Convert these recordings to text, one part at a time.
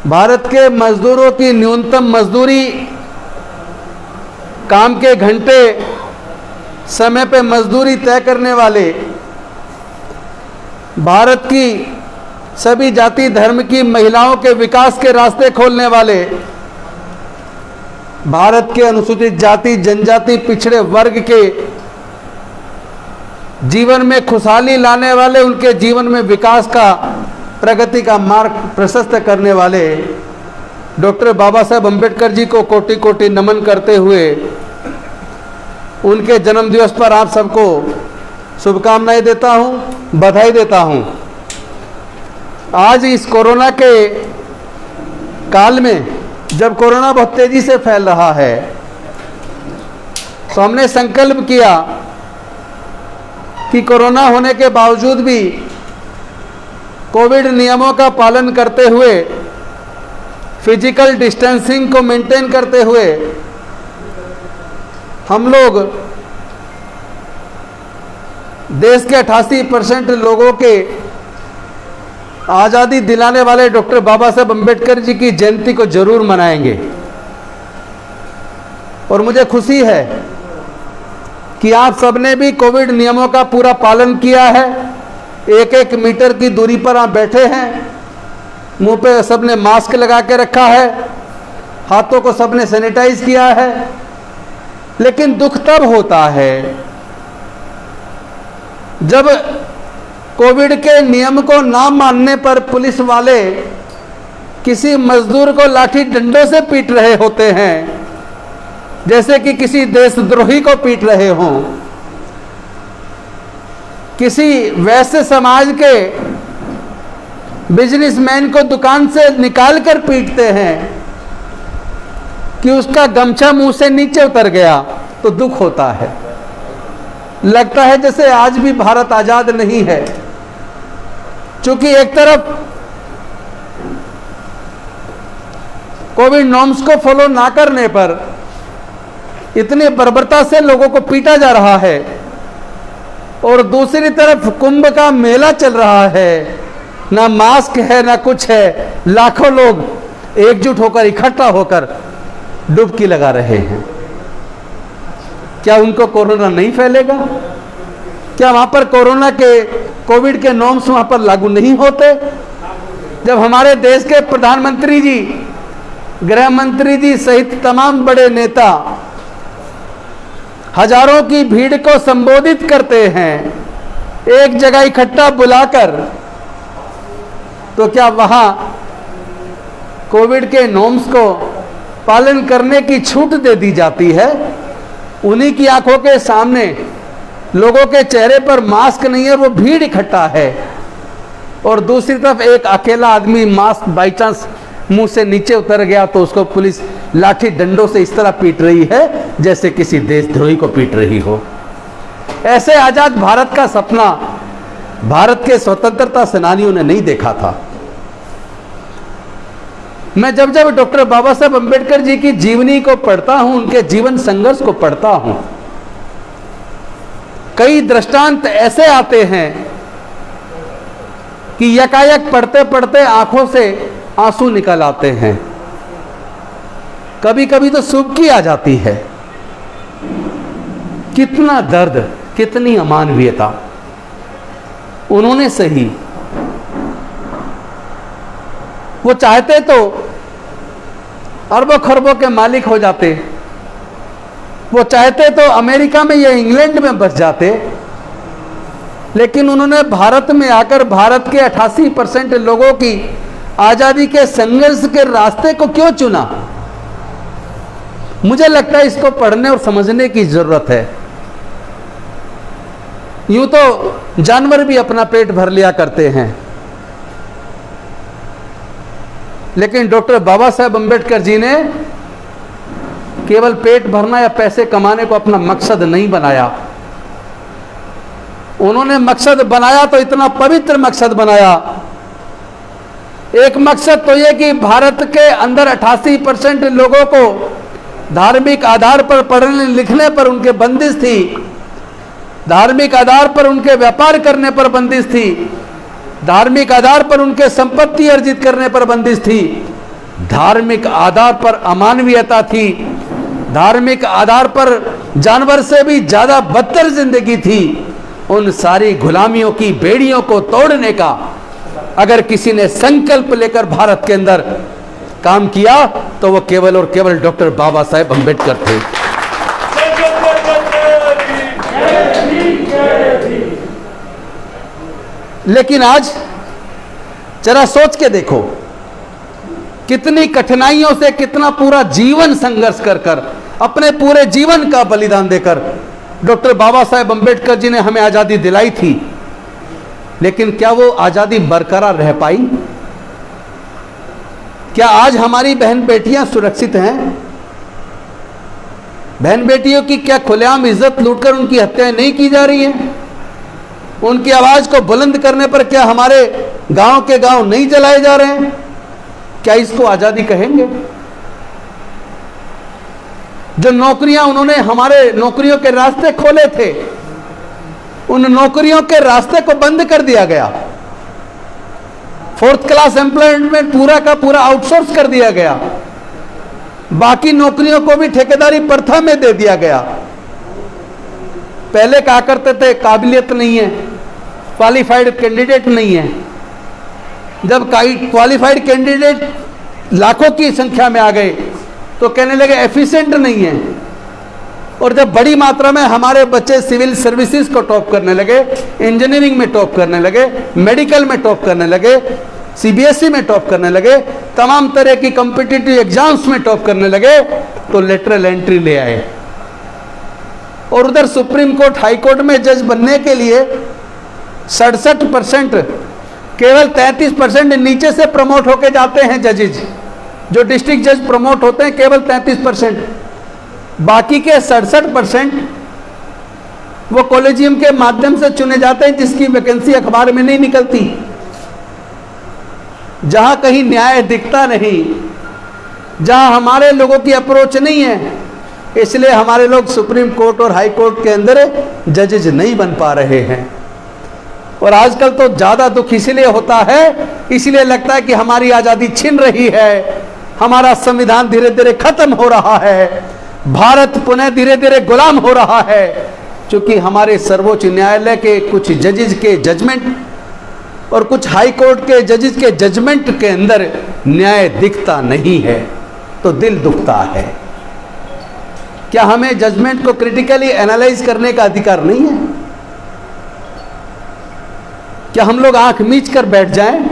भारत के मजदूरों की न्यूनतम मजदूरी, काम के घंटे, समय पे मजदूरी तय करने वाले, भारत की सभी जाति धर्म की महिलाओं के विकास के रास्ते खोलने वाले, भारत के अनुसूचित जाति जनजाति पिछड़े वर्ग के जीवन में खुशहाली लाने वाले, उनके जीवन में विकास का, प्रगति का मार्ग प्रशस्त करने वाले डॉक्टर बाबा साहेब अम्बेडकर जी को कोटि कोटि नमन करते हुए उनके जन्म दिवस पर आप सबको शुभकामनाएं देता हूं, बधाई देता हूं। आज इस कोरोना के काल में, जब कोरोना बहुत तेजी से फैल रहा है, तो हमने संकल्प किया कि कोरोना होने के बावजूद भी कोविड नियमों का पालन करते हुए, फिजिकल डिस्टेंसिंग को मेंटेन करते हुए हम लोग देश के 88% लोगों के आज़ादी दिलाने वाले डॉक्टर बाबा साहेब अम्बेडकर जी की जयंती को जरूर मनाएंगे। और मुझे खुशी है कि आप सबने भी कोविड नियमों का पूरा पालन किया है। 1-1 मीटर की दूरी पर आप बैठे हैं, मुंह पे सबने मास्क लगा के रखा है, हाथों को सबने सैनिटाइज किया है। लेकिन दुख तब होता है जब कोविड के नियम को ना मानने पर पुलिस वाले किसी मजदूर को लाठी डंडों से पीट रहे होते हैं, जैसे कि किसी देशद्रोही को पीट रहे हों। किसी वैश्य समाज के बिजनेसमैन को दुकान से निकाल कर पीटते हैं कि उसका गमछा मुंह से नीचे उतर गया, तो दुख होता है। लगता है जैसे आज भी भारत आजाद नहीं है। क्योंकि एक तरफ कोविड नॉर्म्स को फॉलो ना करने पर इतनी बर्बरता से लोगों को पीटा जा रहा है, और दूसरी तरफ कुंभ का मेला चल रहा है, ना मास्क है ना कुछ है, लाखों लोग एकजुट होकर, इकट्ठा होकर डुबकी लगा रहे हैं। क्या उनको कोरोना नहीं फैलेगा? क्या वहां पर कोविड के नॉर्म्स वहां पर लागू नहीं होते? जब हमारे देश के प्रधानमंत्री जी, गृह मंत्री जी सहित तमाम बड़े नेता हजारों की भीड़ को संबोधित करते हैं एक जगह इकट्ठा बुलाकर, तो क्या वहां कोविड के नॉर्म्स को पालन करने की छूट दे दी जाती है? उन्हीं की आंखों के सामने लोगों के चेहरे पर मास्क नहीं है, वो भीड़ इकट्ठा है, और दूसरी तरफ एक अकेला आदमी मास्क बाई चांस मुंह से नीचे उतर गया तो उसको पुलिस लाठी डंडों से इस तरह पीट रही है जैसे किसी देशद्रोही को पीट रही हो। ऐसे आजाद भारत का सपना भारत के स्वतंत्रता सेनानियों ने नहीं देखा था। मैं जब जब डॉक्टर बाबा साहेब अम्बेडकर जी की जीवनी को पढ़ता हूं, उनके जीवन संघर्ष को पढ़ता हूं, कई दृष्टांत ऐसे आते हैं कि यकायक पढ़ते पढ़ते आंखों से आंसू निकल आते हैं। कभी कभी तो सुबकी आ जाती है। कितना दर्द, कितनी अमानवीयता। उन्होंने सही, वो चाहते तो अरबों खरबों के मालिक हो जाते, वो चाहते तो अमेरिका में या इंग्लैंड में बस जाते, लेकिन उन्होंने भारत में आकर भारत के 88% लोगों की आजादी के संघर्ष के रास्ते को क्यों चुना? मुझे लगता है इसको पढ़ने और समझने की जरूरत है। यूं तो जानवर भी अपना पेट भर लिया करते हैं, लेकिन डॉक्टर बाबा साहेब अम्बेडकर जी ने केवल पेट भरना या पैसे कमाने को अपना मकसद नहीं बनाया। उन्होंने मकसद बनाया तो इतना पवित्र मकसद बनाया। एक मकसद तो यह कि भारत के अंदर 88% लोगों को धार्मिक आधार पर पढ़ने लिखने पर उनके बंदिश थी, धार्मिक आधार पर उनके व्यापार करने पर बंदिश थी, धार्मिक आधार पर उनके संपत्ति अर्जित करने पर बंदिश थी, धार्मिक आधार पर अमानवीयता थी, धार्मिक आधार पर जानवर से भी ज्यादा बदतर जिंदगी थी। उन सारी गुलामियों की बेड़ियों को तोड़ने का अगर किसी ने संकल्प लेकर भारत के अंदर काम किया तो वो केवल और केवल डॉक्टर बाबा साहेब अम्बेडकर थे। लेकिन आज जरा सोच के देखो, कितनी कठिनाइयों से, कितना पूरा जीवन संघर्ष कर कर, अपने पूरे जीवन का बलिदान देकर डॉक्टर बाबा साहेब अम्बेडकर जी ने हमें आजादी दिलाई थी। लेकिन क्या वो आजादी बरकरार रह पाई? क्या आज हमारी बहन बेटियां सुरक्षित हैं? बहन बेटियों की क्या खुलेआम इज्जत लूटकर उनकी हत्याएं नहीं की जा रही हैं? उनकी आवाज को बुलंद करने पर क्या हमारे गांव के गांव नहीं जलाए जा रहे हैं? क्या इसको आजादी कहेंगे? जो नौकरियां उन्होंने हमारे नौकरियों के रास्ते खोले थे, उन नौकरियों के रास्ते को बंद कर दिया गया। 4th क्लास एम्प्लॉयमेंट पूरा का पूरा आउटसोर्स कर दिया गया। बाकी नौकरियों को भी ठेकेदारी प्रथा में दे दिया गया। पहले कहा करते थे काबिलियत नहीं है, क्वालिफाइड कैंडिडेट नहीं है। जब क्वालिफाइड कैंडिडेट लाखों की संख्या में आ गए तो कहने लगे एफिशिएंट नहीं है। और जब बड़ी मात्रा में हमारे बच्चे सिविल सर्विसेज को टॉप करने लगे, इंजीनियरिंग में टॉप करने लगे, मेडिकल में टॉप करने लगे, सीबीएसई में टॉप करने लगे, तमाम तरह की कॉम्पिटिटिव एग्जाम्स में टॉप करने लगे, तो लेटरल एंट्री ले आए। और उधर सुप्रीम कोर्ट, हाई कोर्ट में जज बनने के लिए 67%, केवल 33% नीचे से प्रमोट होके जाते हैं जजेज। जो डिस्ट्रिक्ट जज प्रमोट होते हैं केवल 33%, बाकी के 67% वो कॉलेजियम के माध्यम से चुने जाते हैं, जिसकी वैकेंसी अखबार में नहीं निकलती। जहां कहीं न्याय दिखता नहीं, जहां हमारे लोगों की अप्रोच नहीं है, इसलिए हमारे लोग सुप्रीम कोर्ट और हाई कोर्ट के अंदर जजेज नहीं बन पा रहे हैं। और आजकल तो ज्यादा दुख इसलिए होता है, इसलिए लगता है कि हमारी आजादी छिन रही है, हमारा संविधान धीरे धीरे खत्म हो रहा है, भारत पुनः धीरे धीरे गुलाम हो रहा है, क्योंकि हमारे सर्वोच्च न्यायालय के कुछ जजेज के जजमेंट और कुछ हाई कोर्ट के जजेज के जजमेंट के अंदर न्याय दिखता नहीं है, तो दिल दुखता है। क्या हमें जजमेंट को क्रिटिकली एनालाइज करने का अधिकार नहीं है? क्या हम लोग आंख मीच कर बैठ जाएं?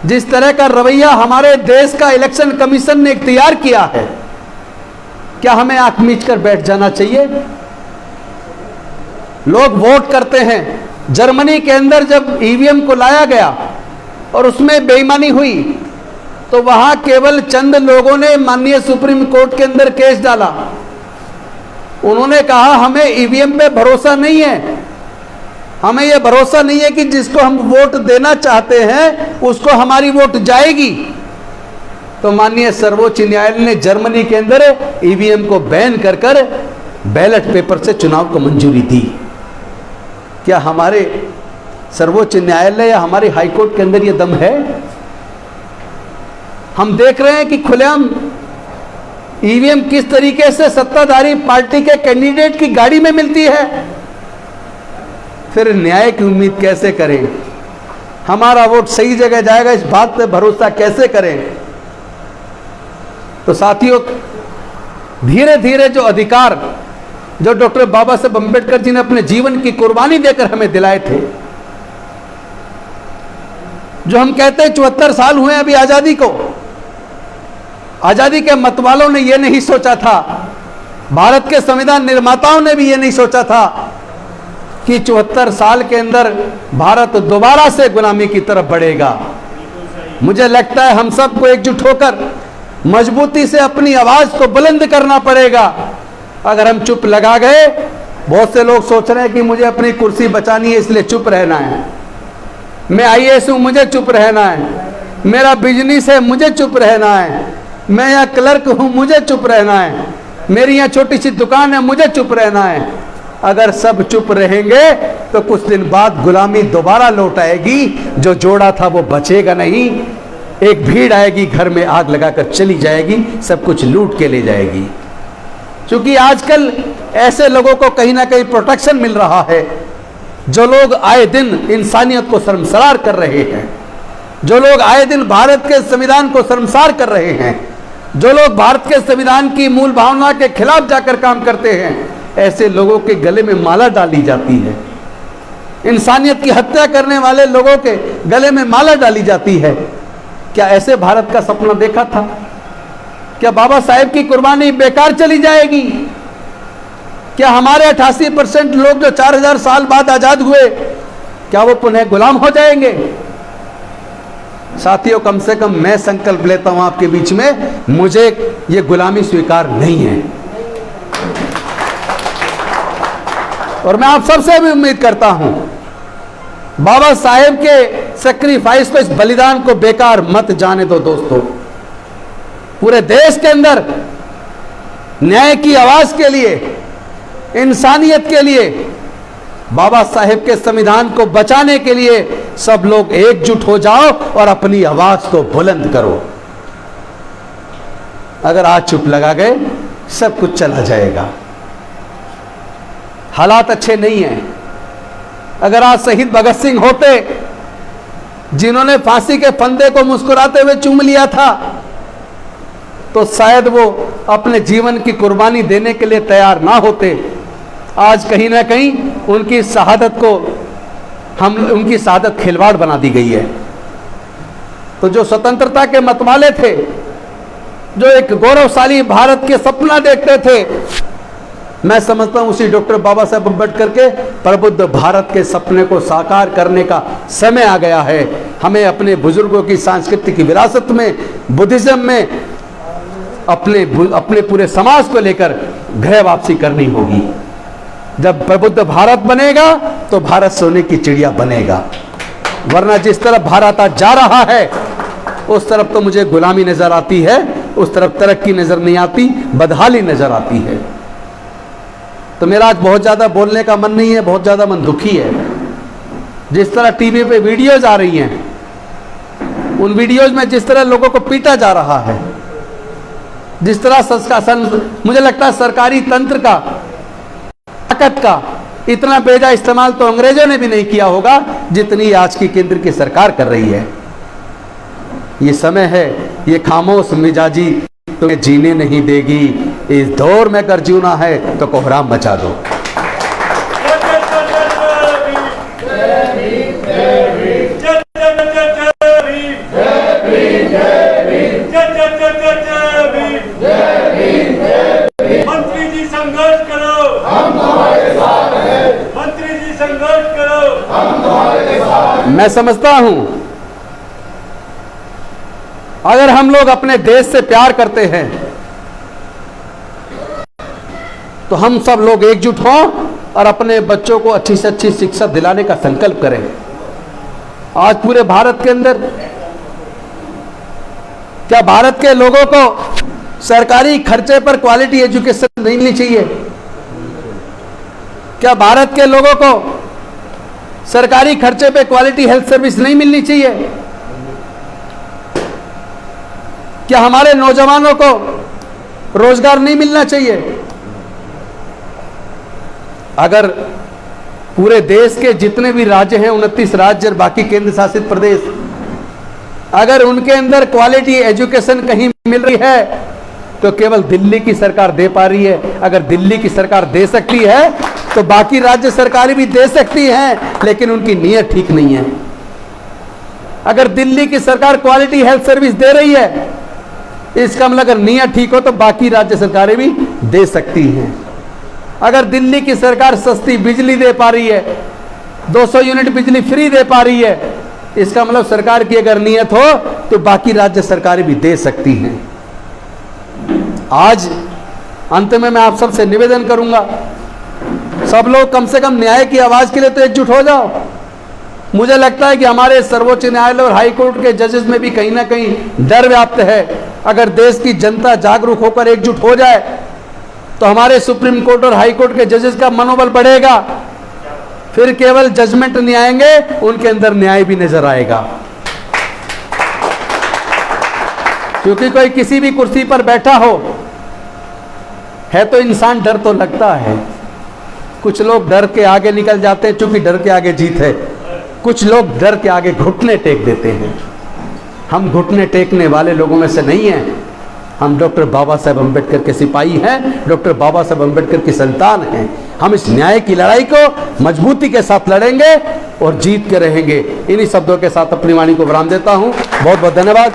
जिस तरह का रवैया हमारे देश का इलेक्शन कमीशन ने इख्तियार किया है, क्या हमें आंख मीच कर बैठ जाना चाहिए? लोग वोट करते हैं। जर्मनी के अंदर जब ईवीएम को लाया गया और उसमें बेईमानी हुई, तो वहां केवल चंद लोगों ने माननीय सुप्रीम कोर्ट के अंदर केस डाला। उन्होंने कहा हमें ईवीएम पे भरोसा नहीं है, हमें यह भरोसा नहीं है कि जिसको हम वोट देना चाहते हैं उसको हमारी वोट जाएगी। तो माननीय सर्वोच्च न्यायालय ने जर्मनी के अंदर ईवीएम को बैन कर कर बैलेट पेपर से चुनाव को मंजूरी दी। क्या हमारे सर्वोच्च न्यायालय या हमारे हाई कोर्ट के अंदर यह दम है? हम देख रहे हैं कि खुलेआम ईवीएम किस तरीके से सत्ताधारी पार्टी के कैंडिडेट की गाड़ी में मिलती है। फिर न्याय की उम्मीद कैसे करें? हमारा वोट सही जगह जाएगा, इस बात पे भरोसा कैसे करें? तो साथियों, धीरे धीरे जो अधिकार जो डॉक्टर बाबा साहब अम्बेडकर जी ने अपने जीवन की कुर्बानी देकर हमें दिलाए थे, जो हम कहते हैं 74 साल हुए अभी आजादी को, आजादी के मतवालों ने यह नहीं सोचा था, भारत के संविधान निर्माताओं ने भी यह नहीं सोचा था कि 74 साल के अंदर भारत दोबारा से गुलामी की तरफ बढ़ेगा। मुझे लगता है हम सबको एकजुट होकर मजबूती से अपनी आवाज को बुलंद करना पड़ेगा। अगर हम चुप लगा गए, बहुत से लोग सोच रहे हैं कि मुझे अपनी कुर्सी बचानी है इसलिए चुप रहना है, मैं आईएएस हूं मुझे चुप रहना है, मेरा बिजनेस है मुझे चुप रहना है, मैं यहाँ क्लर्क हूं मुझे चुप रहना है, मेरी यहाँ छोटी सी दुकान है मुझे चुप रहना है। अगर सब चुप रहेंगे तो कुछ दिन बाद गुलामी दोबारा लौट आएगी, जो जोड़ा था वो बचेगा नहीं। एक भीड़ आएगी, घर में आग लगाकर चली जाएगी, सब कुछ लूट के ले जाएगी। क्योंकि आजकल ऐसे लोगों को कहीं ना कहीं प्रोटेक्शन मिल रहा है, जो लोग आए दिन इंसानियत को शर्मसार कर रहे हैं, जो लोग आए दिन भारत के संविधान को शर्मसार कर रहे हैं, जो लोग भारत के संविधान की मूल भावना के खिलाफ जाकर काम करते हैं, ऐसे लोगों के गले में माला डाली जाती है। इंसानियत की हत्या करने वाले लोगों के गले में माला डाली जाती है। क्या ऐसे भारत का सपना देखा था? क्या बाबा साहेब की कुर्बानी बेकार चली जाएगी? क्या हमारे 88% लोग जो 4000 साल बाद आजाद हुए, क्या वो पुनः गुलाम हो जाएंगे? साथियों, कम से कम मैं संकल्प लेता हूं आपके बीच में, मुझे ये गुलामी स्वीकार नहीं है। और मैं आप सबसे भी उम्मीद करता हूं, बाबा साहेब के सैक्रिफाइस को, इस बलिदान को बेकार मत जाने दो दोस्तों। पूरे देश के अंदर न्याय की आवाज के लिए, इंसानियत के लिए, बाबा साहेब के संविधान को बचाने के लिए सब लोग एकजुट हो जाओ और अपनी आवाज को बुलंद करो। अगर आज चुप लगा गए, सब कुछ चला जाएगा। हालात अच्छे नहीं हैं। अगर आज शहीद भगत सिंह होते, जिन्होंने फांसी के फंदे को मुस्कुराते हुए चूम लिया था, तो शायद वो अपने जीवन की कुर्बानी देने के लिए तैयार ना होते। आज कहीं ना कहीं उनकी शहादत को उनकी शहादत खिलवाड़ बना दी गई है। तो जो स्वतंत्रता के मतवाले थे, जो एक गौरवशाली भारत के सपना देखते थे, मैं समझता हूं उसी डॉक्टर बाबा साहेब अम्बेडकर के प्रबुद्ध भारत के सपने को साकार करने का समय आ गया है। हमें अपने बुजुर्गों की सांस्कृतिक विरासत में, बुद्धिज्म में अपने पूरे समाज को लेकर गृह वापसी करनी होगी। जब प्रबुद्ध भारत बनेगा तो भारत सोने की चिड़िया बनेगा, वरना जिस तरफ भारत आज जा रहा है उस तरफ तो मुझे गुलामी नजर आती है, उस तरफ तरक्की नजर नहीं आती, बदहाली नजर आती है। तो मेरा आज बहुत ज़्यादा बोलने का मन नहीं है, बहुत ज़्यादा मन दुखी है। जिस तरह टीवी पे वीडियोज आ रही हैं, उन वीडियोज में जिस तरह लोगों को पीटा जा रहा है, जिस तरह मुझे लगता है सरकारी तंत्र का, ताकत का इतना बेजा इस्तेमाल तो अंग्रेजों ने भी नहीं किया होगा जितनी आज की केंद्र की सरकार कर रही है। ये समय है, ये खामोश मिजाजी तुम्हें जीने नहीं देगी। इस दौर में अगर जीना है तो कोहराम मचा दो। मंत्री जी संघर्ष करो, हम तुम्हारे साथ हैं। मंत्री जी संघर्ष करो, हम तुम्हारे साथ हैं। मैं समझता हूं अगर हम लोग अपने देश से प्यार करते हैं तो हम सब लोग एकजुट हों और अपने बच्चों को अच्छी से अच्छी शिक्षा दिलाने का संकल्प करें। आज पूरे भारत के अंदर क्या भारत के लोगों को सरकारी खर्चे पर क्वालिटी एजुकेशन नहीं मिलनी चाहिए? क्या भारत के लोगों को सरकारी खर्चे पर क्वालिटी हेल्थ सर्विस नहीं मिलनी चाहिए? क्या हमारे नौजवानों को रोजगार नहीं मिलना चाहिए? अगर पूरे देश के जितने भी राज्य हैं, 29 राज्य और बाकी केंद्र शासित प्रदेश, अगर उनके अंदर क्वालिटी एजुकेशन कहीं मिल रही है तो केवल दिल्ली की सरकार दे पा रही है। अगर दिल्ली की सरकार दे सकती है तो बाकी राज्य सरकारें भी दे सकती हैं, लेकिन उनकी नीयत ठीक नहीं है। अगर दिल्ली की सरकार क्वालिटी हेल्थ सर्विस दे रही है, इसका मतलब अगर नीयत ठीक हो तो बाकी राज्य सरकारें भी दे सकती हैं। अगर दिल्ली की सरकार सस्ती बिजली दे पा रही है, 200 यूनिट बिजली फ्री दे पा रही है, इसका मतलब सरकार की अगर नीयत हो तो बाकी राज्य सरकारें भी दे सकती हैं। आज अंत में मैं आप सबसे निवेदन करूंगा, सब लोग कम से कम न्याय की आवाज के लिए तो एकजुट हो जाओ। मुझे लगता है कि हमारे सर्वोच्च न्यायालय और हाई कोर्ट के जजेस में भी कहीं ना कहीं डर व्याप्त है। अगर देश की जनता जागरूक होकर एकजुट हो जाए तो हमारे सुप्रीम कोर्ट और हाई कोर्ट के जजेस का मनोबल बढ़ेगा। फिर केवल जजमेंट नहीं आएंगे, उनके अंदर न्याय भी नजर आएगा। क्योंकि कोई किसी भी कुर्सी पर बैठा हो है तो इंसान डर तो लगता है। कुछ लोग डर के आगे निकल जाते हैं, क्योंकि डर के आगे जीत है। कुछ लोग डर के आगे घुटने टेक देते हैं। हम घुटने टेकने वाले लोगों में से नहीं हैं। हम डॉक्टर बाबा साहेब अम्बेडकर के सिपाही हैं, डॉक्टर बाबा साहेब अम्बेडकर की संतान हैं। हम इस न्याय की लड़ाई को मजबूती के साथ लड़ेंगे और जीत के रहेंगे। इन्हीं शब्दों के साथ अपनी वाणी को विराम देता हूं। बहुत बहुत धन्यवाद।